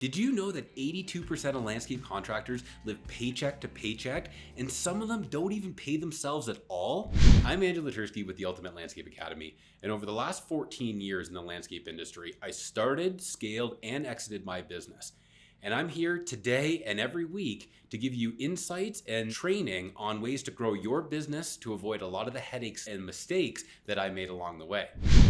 Did you know that 82% of landscape contractors live paycheck to paycheck, and some of them don't even pay themselves at all? I'm Andrew Latursky with the Ultimate Landscape Academy, and over the last 14 years in the landscape industry, I started, scaled, and exited my business. And I'm here today and every week to give you insights and training on ways to grow your business to avoid a lot of the headaches and mistakes that I made along the way.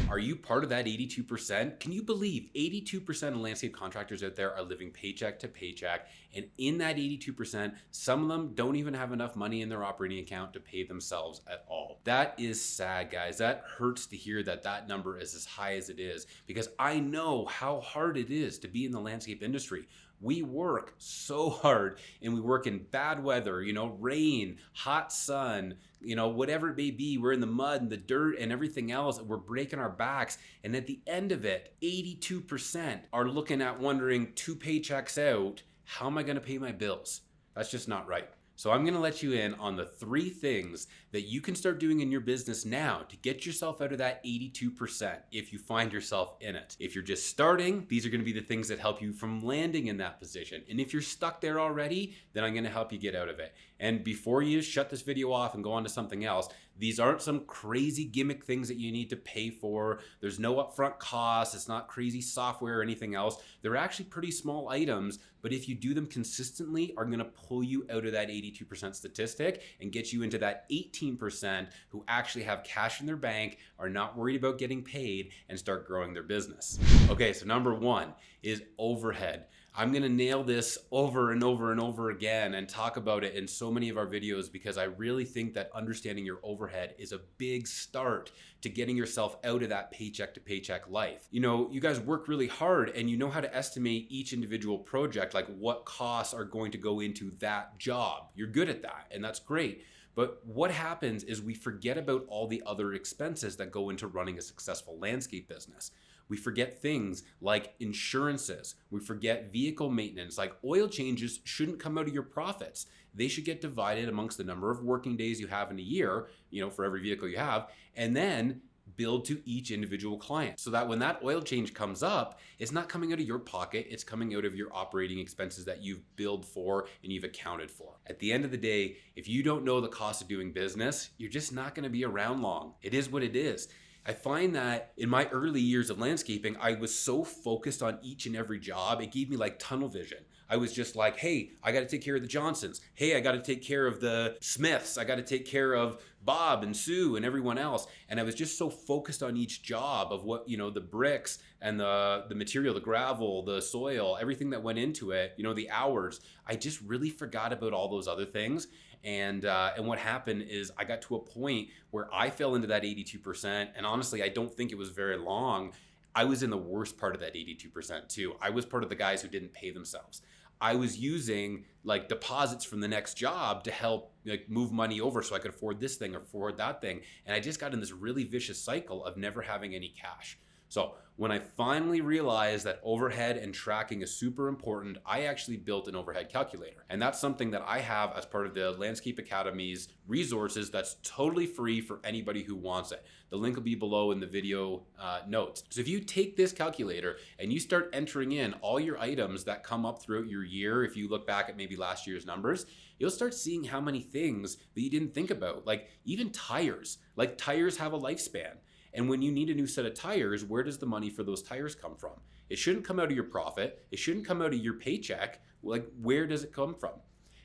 Are you part of that 82%? Can you believe 82% of landscape contractors out there are living paycheck to paycheck? And in that 82%, some of them don't even have enough money in their operating account to pay themselves at all. That is sad, guys. That hurts to hear that that number is as high as it is, because I know how hard it is to be in the landscape industry. We work so hard, and we work in bad weather, rain, hot sun, whatever it may be. We're in the mud and the dirt and everything else. We're breaking our backs. And at the end of it, 82% are looking at wondering 2 paychecks out, how am I going to pay my bills? That's just not right. So I'm going to let you in on the 3 things that you can start doing in your business now to get yourself out of that 82% if you find yourself in it. If you're just starting, these are going to be the things that help you from landing in that position. And if you're stuck there already, then I'm going to help you get out of it. And before you shut this video off and go on to something else, these aren't some crazy gimmick things that you need to pay for. There's no upfront costs. It's not crazy software or anything else. They're actually pretty small items, but if you do them consistently, are going to pull you out of that 82% statistic and get you into that 18% who actually have cash in their bank, are not worried about getting paid, and start growing their business. Okay, so number 1 is overhead. I'm going to nail this over and over and over again and talk about it in so many of our videos, because I really think that understanding your overhead is a big start to getting yourself out of that paycheck to paycheck life. You guys work really hard, and you know how to estimate each individual project, like what costs are going to go into that job. You're good at that, and that's great. But what happens is we forget about all the other expenses that go into running a successful landscape business. We forget things like insurances. We forget vehicle maintenance. Like oil changes shouldn't come out of your profits. They should get divided amongst the number of working days you have in a year, for every vehicle you have, and then billed to each individual client, so that when that oil change comes up, it's not coming out of your pocket, it's coming out of your operating expenses that you've billed for and you've accounted for. At the end of the day, if you don't know the cost of doing business, you're just not going to be around long. It is what it is. I find that in my early years of landscaping, I was so focused on each and every job, it gave me like tunnel vision. I was just like, hey, I got to take care of the Johnsons. Hey, I got to take care of the Smiths. I got to take care of Bob and Sue and everyone else. And I was just so focused on each job of what, the bricks and the material, the gravel, the soil, everything that went into it, the hours. I just really forgot about all those other things. And what happened is I got to a point where I fell into that 82%. And honestly, I don't think it was very long. I was in the worst part of that 82% too. I was part of the guys who didn't pay themselves. I was using like deposits from the next job to help move money over so I could afford this thing or afford that thing. And I just got in this really vicious cycle of never having any cash. So when I finally realized that overhead and tracking is super important, I actually built an overhead calculator. And that's something that I have as part of the Landscape Academy's resources that's totally free for anybody who wants it. The link will be below in the video notes. So if you take this calculator and you start entering in all your items that come up throughout your year, if you look back at maybe last year's numbers, you'll start seeing how many things that you didn't think about. Like even tires. Like tires have a lifespan. And when you need a new set of tires, where does the money for those tires come from? It shouldn't come out of your profit. It shouldn't come out of your paycheck. Like, where does it come from?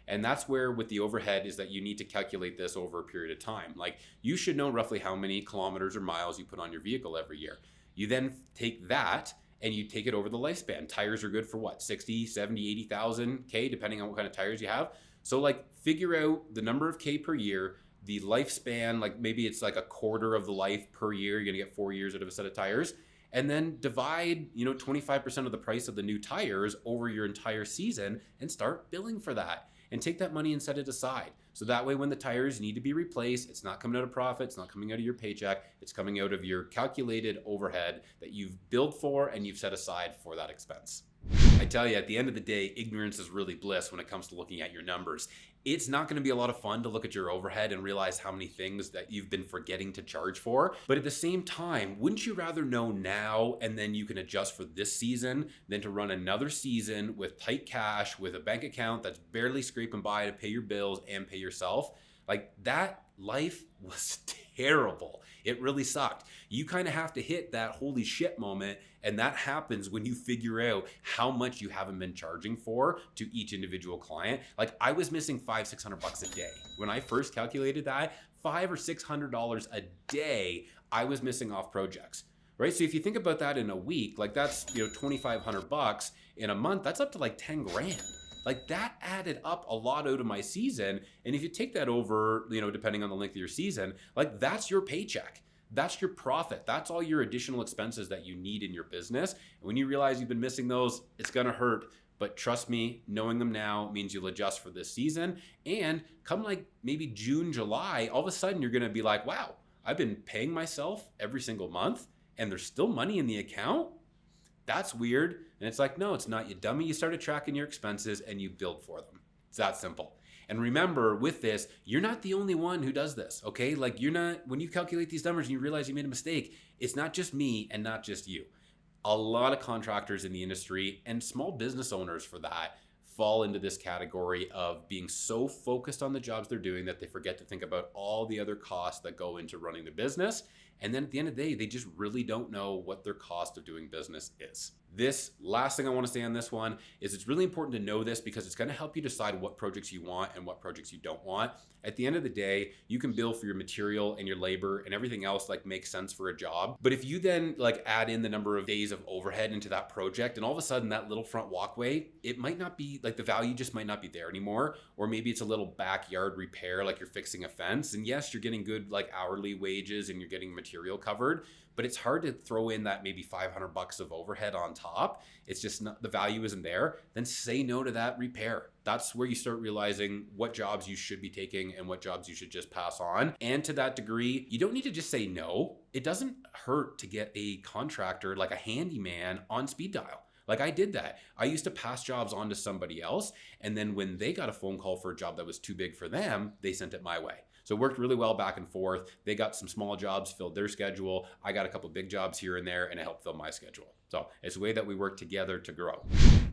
And that's where with the overhead is that you need to calculate this over a period of time. Like you should know roughly how many kilometers or miles you put on your vehicle every year. You then take that and you take it over the lifespan. Tires are good for what? 60, 70, 80,000 K, depending on what kind of tires you have. So like figure out the number of K per year, the lifespan, like maybe it's like a quarter of the life per year. You're gonna get 4 years out of a set of tires, and then divide 25% of the price of the new tires over your entire season and start billing for that, and take that money and set it aside. So that way when the tires need to be replaced, it's not coming out of profit, it's not coming out of your paycheck, it's coming out of your calculated overhead that you've billed for and you've set aside for that expense. I I tell you, at the end of the day, ignorance is really bliss when it comes to looking at your numbers. It's not going to be a lot of fun to look at your overhead and realize how many things that you've been forgetting to charge for. But at the same time, wouldn't you rather know now and then you can adjust for this season than to run another season with tight cash, with a bank account that's barely scraping by to pay your bills and pay yourself? Like, that life was terrible. It really sucked. You kind of have to hit that holy shit moment, and that happens when you figure out how much you haven't been charging for to each individual client. Like, I was missing $500-600 a day. When I first calculated that, $500 or $600 a day I was missing off projects. Right? So if you think about that in a week, like that's, $2,500 in a month, that's up to like 10 grand. Like, that added up a lot out of my season. And if you take that over, depending on the length of your season, like, that's your paycheck. That's your profit. That's all your additional expenses that you need in your business. And when you realize you've been missing those, it's going to hurt. But trust me, knowing them now means you'll adjust for this season. And come like maybe June, July, all of a sudden you're going to be like, wow, I've been paying myself every single month and there's still money in the account. That's weird. And it's like, no, it's not, you dummy. You started tracking your expenses and you build for them. It's that simple. And remember, with this, you're not the only one who does this, okay? Like, when you calculate these numbers and you realize you made a mistake, it's not just me and not just you. A lot of contractors in the industry and small business owners for that fall into this category of being so focused on the jobs they're doing that they forget to think about all the other costs that go into running the business. And then at the end of the day, they just really don't know what their cost of doing business is. This last thing I want to say on this one is it's really important to know this because it's going to help you decide what projects you want and what projects you don't want. At the end of the day, you can bill for your material and your labor and everything else like makes sense for a job. But if you then like add in the number of days of overhead into that project and all of a sudden that little front walkway, it might not be like the value just might not be there anymore. Or maybe it's a little backyard repair like you're fixing a fence. And yes, you're getting good like hourly wages and you're getting material covered, but it's hard to throw in that maybe $500 of overhead on top. It's just not, the value isn't there. Then say no to that repair. That's where you start realizing what jobs you should be taking and what jobs you should just pass on. And to that degree, you don't need to just say no. It doesn't hurt to get a contractor like a handyman on speed dial. Like, I did that. I used to pass jobs on to somebody else. And then when they got a phone call for a job that was too big for them, they sent it my way. So it worked really well back and forth. They got some small jobs, filled their schedule. I got a couple big jobs here and there, and it helped fill my schedule. So it's a way that we work together to grow.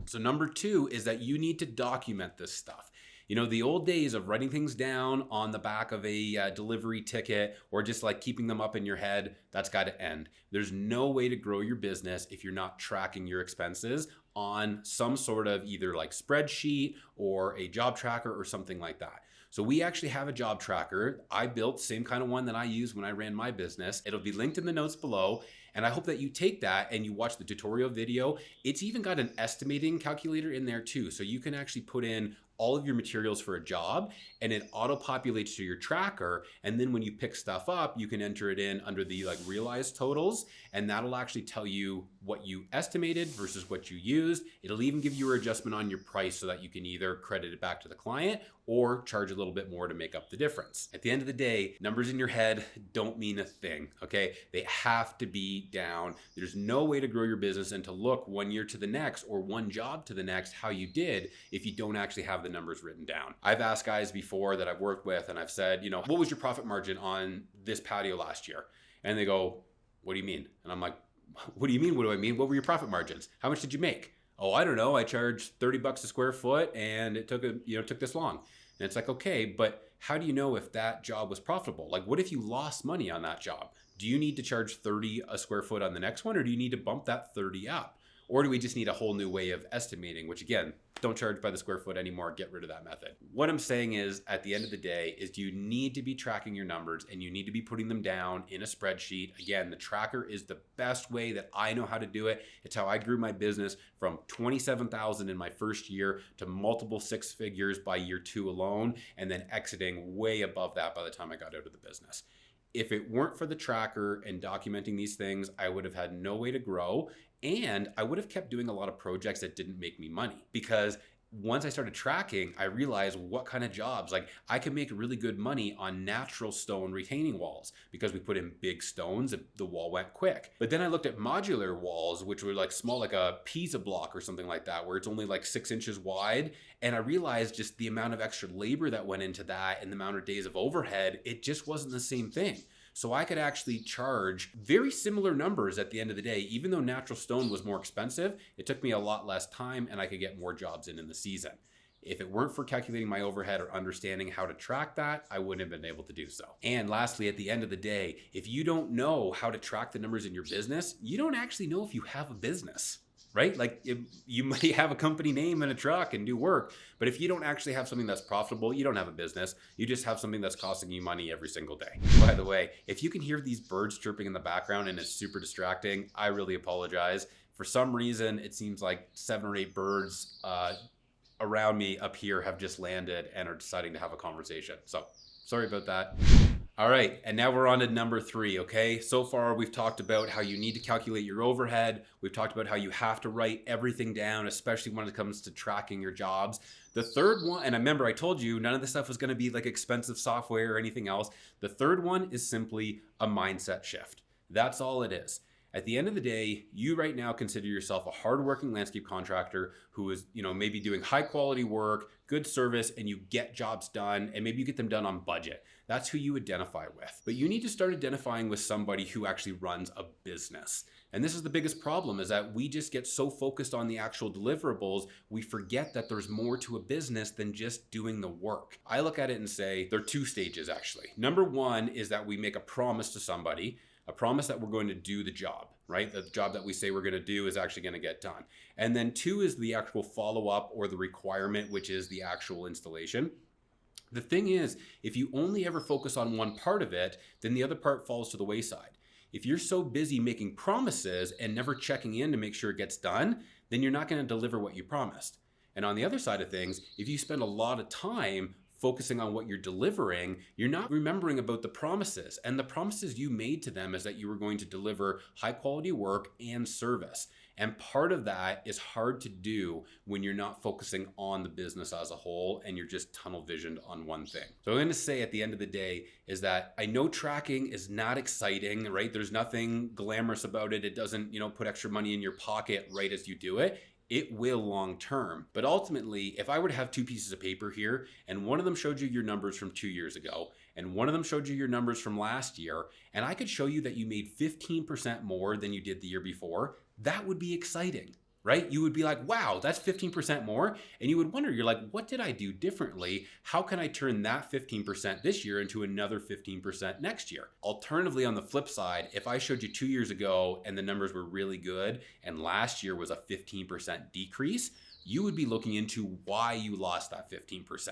So number 2 is that you need to document this stuff. The old days of writing things down on the back of a delivery ticket or just like keeping them up in your head, that's got to end. There's no way to grow your business if you're not tracking your expenses on some sort of either like spreadsheet or a job tracker or something like that. So we actually have a job tracker. I built same kind of one that I used when I ran my business. It'll be linked in the notes below. And I hope that you take that and you watch the tutorial video. It's even got an estimating calculator in there too. So you can actually put in all of your materials for a job and it auto populates to your tracker. And then when you pick stuff up, you can enter it in under the like realized totals. And that'll actually tell you what you estimated versus what you used. It'll even give you an adjustment on your price so that you can either credit it back to the client or charge a little bit more to make up the difference. At the end of the day, numbers in your head don't mean a thing, okay? They have to be down. There's no way to grow your business and to look 1 year to the next or one job to the next how you did if you don't actually have the numbers written down. I've asked guys before that I've worked with and I've said, what was your profit margin on this patio last year? And they go, what do you mean? And I'm like, what do you mean? What do I mean? What were your profit margins? How much did you make? Oh, I don't know. I charged $30 a square foot and it took this long. And it's like, okay, but how do you know if that job was profitable? Like, what if you lost money on that job? Do you need to charge 30 a square foot on the next one, or do you need to bump that 30 up? Or do we just need a whole new way of estimating, which again, don't charge by the square foot anymore, get rid of that method. What I'm saying is, at the end of the day, is you need to be tracking your numbers and you need to be putting them down in a spreadsheet. Again, the tracker is the best way that I know how to do it. It's how I grew my business from 27,000 in my first year to multiple 6 figures by year 2 alone, and then exiting way above that by the time I got out of the business. If it weren't for the tracker and documenting these things, I would have had no way to grow. And I would have kept doing a lot of projects that didn't make me money, because once I started tracking, I realized what kind of jobs, like I could make really good money on natural stone retaining walls because we put in big stones, the wall went quick. But then I looked at modular walls, which were like small, like a pizza block or something like that, where it's only like 6 inches wide. And I realized just the amount of extra labor that went into that and the amount of days of overhead, it just wasn't the same thing. So I could actually charge very similar numbers at the end of the day. Even though natural stone was more expensive, it took me a lot less time and I could get more jobs in the season. If it weren't for calculating my overhead or understanding how to track that, I wouldn't have been able to do so. And lastly, at the end of the day, if you don't know how to track the numbers in your business, you don't actually know if you have a business. Right? Like you might have a company name and a truck and do work, but if you don't actually have something that's profitable, you don't have a business. You just have something that's costing you money every single day. By the way, if you can hear these birds chirping in the background and it's super distracting, I really apologize. For some reason, it seems like 7 or 8 birds around me up here have just landed and are deciding to have a conversation. So sorry about that. All right, and now we're on to number 3, okay? So far, we've talked about how you need to calculate your overhead. We've talked about how you have to write everything down, especially when it comes to tracking your jobs. The third one, and remember I told you none of this stuff was gonna be like expensive software or anything else. The third one is simply a mindset shift. That's all it is. At the end of the day, you right now consider yourself a hardworking landscape contractor who is, maybe doing high quality work, good service, and you get jobs done, and maybe you get them done on budget. That's who you identify with. But you need to start identifying with somebody who actually runs a business. And this is the biggest problem, is that we just get so focused on the actual deliverables, we forget that there's more to a business than just doing the work. I look at it and say there are 2 stages actually. Number 1 is that we make a promise to somebody, a promise that we're going to do the job, right? The job that we say we're going to do is actually going to get done. And then 2 is the actual follow-up or the requirement, which is the actual installation. The thing is, if you only ever focus on one part of it, then the other part falls to the wayside. If you're so busy making promises and never checking in to make sure it gets done, then you're not going to deliver what you promised. And on the other side of things, if you spend a lot of time focusing on what you're delivering, you're not remembering about the promises. And the promises you made to them is that you were going to deliver high quality work and service. And part of that is hard to do when you're not focusing on the business as a whole and you're just tunnel visioned on one thing. So I'm going to say at the end of the day is that I know tracking is not exciting, right? There's nothing glamorous about it. It doesn't, put extra money in your pocket right as you do it. It will long term. But ultimately, if I were to have 2 pieces of paper here and one of them showed you your numbers from 2 years ago and one of them showed you your numbers from last year, and I could show you that you made 15% more than you did the year before, that would be exciting, right? You would be like, wow, that's 15% more. And you would wonder, you're like, what did I do differently? How can I turn that 15% this year into another 15% next year? Alternatively, on the flip side, if I showed you 2 years ago and the numbers were really good and last year was a 15% decrease, you would be looking into why you lost that 15%.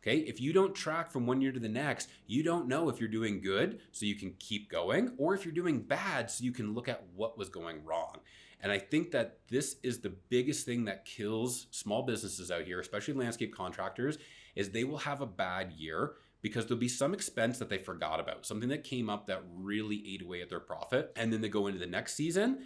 Okay, if you don't track from one year to the next, you don't know if you're doing good so you can keep going, or if you're doing bad so you can look at what was going wrong. And I think that this is the biggest thing that kills small businesses out here, especially landscape contractors, is they will have a bad year because there'll be some expense that they forgot about, something that came up that really ate away at their profit. And then they go into the next season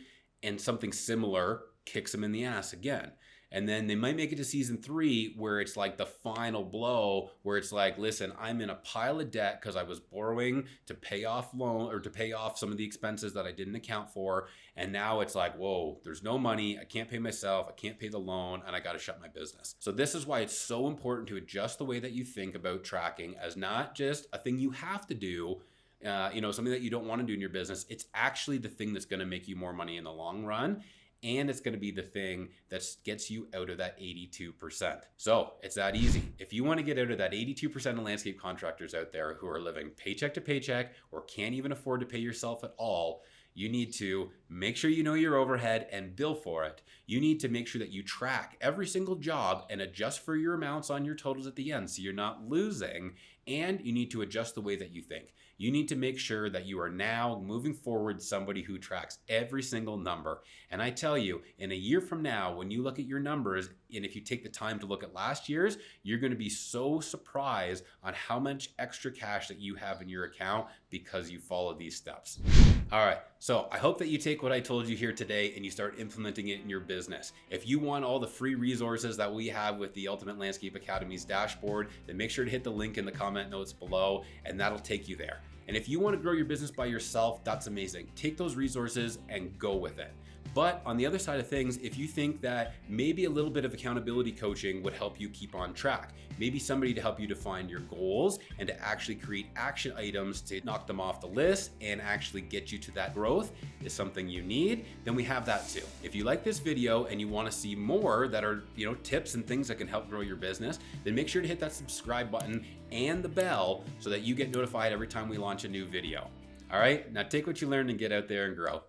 and something similar kicks them in the ass again. And then they might make it to season 3 where it's like the final blow, where it's like, listen, I'm in a pile of debt because I was borrowing to pay off loan or to pay off some of the expenses that I didn't account for. And now it's like, whoa, there's no money. I can't pay myself. I can't pay the loan, and I got to shut my business. So this is why it's so important to adjust the way that you think about tracking as not just a thing you have to do, something that you don't want to do in your business. It's actually the thing that's going to make you more money in the long run. And it's going to be the thing that gets you out of that 82%. So it's that easy. If you want to get out of that 82% of landscape contractors out there who are living paycheck to paycheck or can't even afford to pay yourself at all, you need to make sure you know your overhead and bill for it. You need to make sure that you track every single job and adjust for your amounts on your totals at the end so you're not losing. And you need to adjust the way that you think. You need to make sure that you are now moving forward somebody who tracks every single number. And I tell you, in a year from now, when you look at your numbers, and if you take the time to look at last year's, you're going to be so surprised on how much extra cash that you have in your account because you follow these steps. All right, so I hope that you take what I told you here today and you start implementing it in your business. If you want all the free resources that we have with the Ultimate Landscape Academy's dashboard, then make sure to hit the link in the comment notes below and that'll take you there. And if you want to grow your business by yourself, that's amazing. Take those resources and go with it. But on the other side of things, if you think that maybe a little bit of accountability coaching would help you keep on track, maybe somebody to help you define your goals and to actually create action items to knock them off the list and actually get you to that growth is something you need, then we have that too. If you like this video and you want to see more that are, tips and things that can help grow your business, then make sure to hit that subscribe button and the bell so that you get notified every time we launch a new video. All right, now take what you learned and get out there and grow.